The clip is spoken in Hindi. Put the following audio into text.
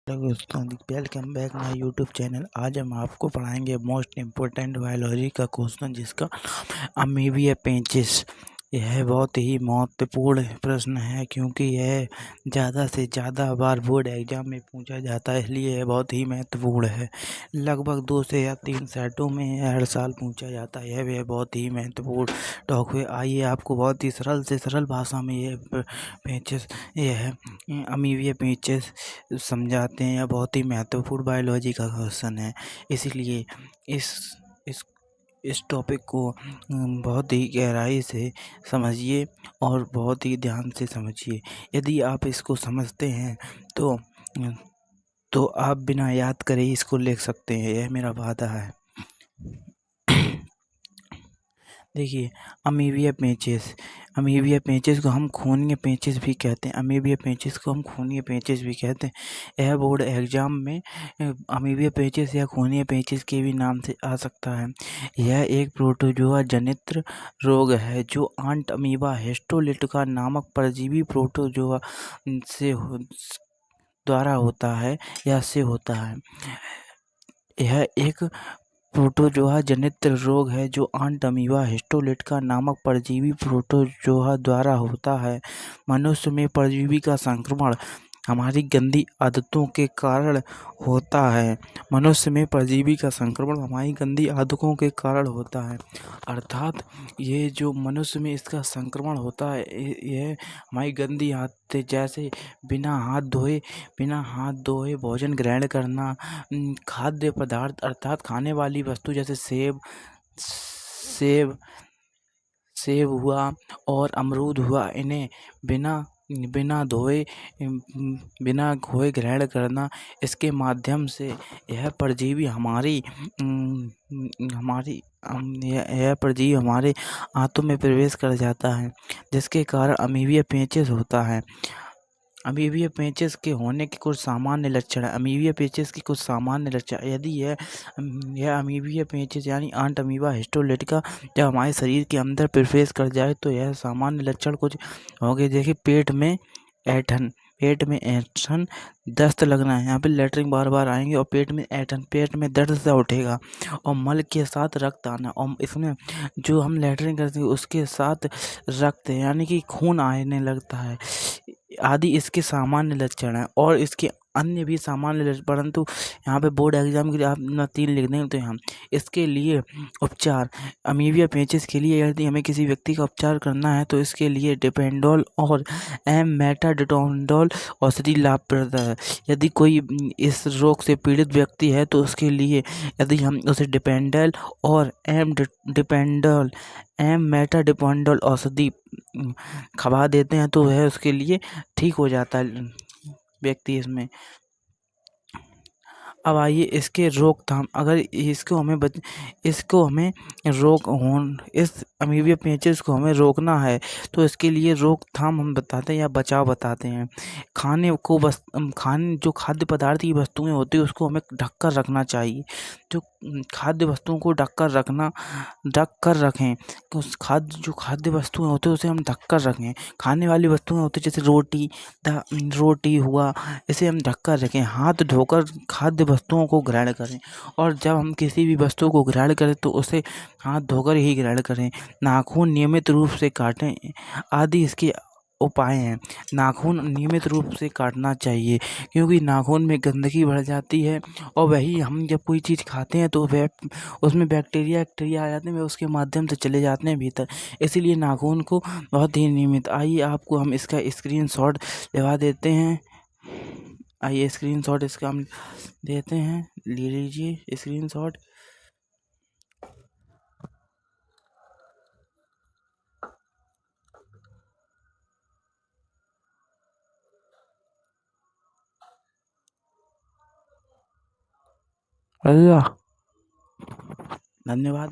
हेलो दोस्तों, welcome back my YouTube channel. आज हम आपको पढ़ाएंगे मोस्ट इम्पोर्टेंट बायोलॉजी का क्वेश्चन, जिसका अमीबिया पेंचिस। यह बहुत ही महत्वपूर्ण प्रश्न है, क्योंकि यह ज़्यादा से ज़्यादा बार बोर्ड एग्जाम में पूछा जाता है, इसलिए यह बहुत ही महत्वपूर्ण है। लगभग 2 से या 3 सेटों में हर साल पूछा जाता है। यह बहुत ही महत्वपूर्ण टॉपिक है। आइए आपको बहुत ही सरल से सरल भाषा में यह पेंचिस, यह अमीबिया पेंचिस समझाते हैं। यह बहुत ही महत्वपूर्ण बायोलॉजी का क्वेश्चन है, इसीलिए इस टॉपिक को बहुत ही गहराई से समझिए और बहुत ही ध्यान से समझिए। यदि आप इसको समझते हैं तो आप बिना याद करे इसको लिख सकते हैं, यह मेरा वादा है। देखिए, अमीबिया पेंचिस को हम खूनी पेंचिस भी कहते हैं। अमीबिया पेंचिस को हम खूनी पेंचिस भी कहते हैं। यह बोर्ड एग्जाम में अमीबिया पेंचिस या खूनी पेंचिस के भी नाम से आ सकता है। यह एक प्रोटोजोआ जनित रोग है जो आंट अमीबा हिस्टोलिटिका नामक परजीवी प्रोटोजोआ से द्वारा होता है या से होता है। यह एक प्रोटोजोआ जनित रोग है जो आंट अमीबा हिस्टोलिटिका नामक परजीवी प्रोटोजोआ द्वारा होता है। मनुष्य में परजीवी का संक्रमण हमारी गंदी आदतों के कारण होता है। मनुष्य में परजीवी का संक्रमण हमारी गंदी आदतों के कारण होता है। अर्थात ये जो मनुष्य में इसका संक्रमण होता है, यह हमारी गंदी आदतें, जैसे बिना हाथ धोए भोजन ग्रहण करना, खाद्य पदार्थ अर्थात खाने वाली वस्तु जैसे सेब हुआ और अमरूद हुआ, इन्हें बिना धोए ग्रहण करना। इसके माध्यम से यह परजीवी हमारे आंतों में प्रवेश कर जाता है, जिसके कारण अमीबिया पेंचिस होता है। अमीबिया पेंचिस के होने के कुछ सामान्य लक्षण है। अमीबिया पेंचिस की कुछ सामान्य लक्षण, यदि यह अमीबिया पेंचिस यानी आंट अमीबा हिस्टोलिटिका जब हमारे शरीर के अंदर प्रवेश कर जाए तो यह सामान्य लक्षण कुछ होंगे। देखिए, पेट में ऐंठन, दस्त लगना है, यहाँ पे लैट्रिन बार बार आएंगे और पेट में ऐंठन, पेट में दर्द सा उठेगा और मल के साथ रक्त आना, और इसमें जो हम लैट्रिन करते हैं उसके साथ रक्त यानी कि खून आने लगता है आदि इसके सामान्य लक्षण हैं। और इसके अन्य भी सामान्य लक्षण, परंतु यहाँ पे बोर्ड एग्जाम के लिए आप न 3 लिख देंगे तो यहाँ इसके लिए उपचार, अमीबिया पेंचिस के लिए यदि हमें किसी व्यक्ति का उपचार करना है तो इसके लिए डिपेंडोल और मेटाडिटोंडोल औषधि लाभप्रद है। यदि कोई इस रोग से पीड़ित व्यक्ति है तो उसके लिए यदि हम उसे डिपेंडल और मेटाडिटोंडोल औषधि खवा देते हैं तो वह उसके लिए ठीक हो जाता है व्यक्ति इसमें। अब आइए इसके रोकथाम, अगर इस अमीबिया पेंचिस को हमें रोकना है तो इसके लिए रोकथाम हम बताते हैं या बचाव बताते हैं। जो खाद्य पदार्थ की वस्तुएं होती है उसको हमें ढक कर रखना चाहिए। जो खाद्य वस्तुओं को ढक कर रखें, तो जो खाद्य वस्तुएं होती है उसे हम ढक कर रखें। खाने वाली वस्तुएं होती है जैसे रोटी हुआ, इसे हम ढक कर रखें। हाथ धोकर खाद्य वस्तुओं को ग्रहण करें, और जब हम किसी भी वस्तु को ग्रहण करें तो उसे हाथ धोकर ही ग्रहण करें। नाखून नियमित रूप से काटें आदि इसके उपाय हैं। नाखून नियमित रूप से काटना चाहिए, क्योंकि नाखून में गंदगी बढ़ जाती है और वही हम जब कोई चीज़ खाते हैं तो वह उसमें बैक्टीरिया आ जाते हैं, वे उसके माध्यम से चले जाते हैं भीतर, इसीलिए नाखून को बहुत ही नियमित। आइए आपको हम इसका स्क्रीनशॉट लगा देते हैं। आइए स्क्रीनशॉट इसका हम देते हैं, ले लीजिए स्क्रीनशॉट। धन्यवाद।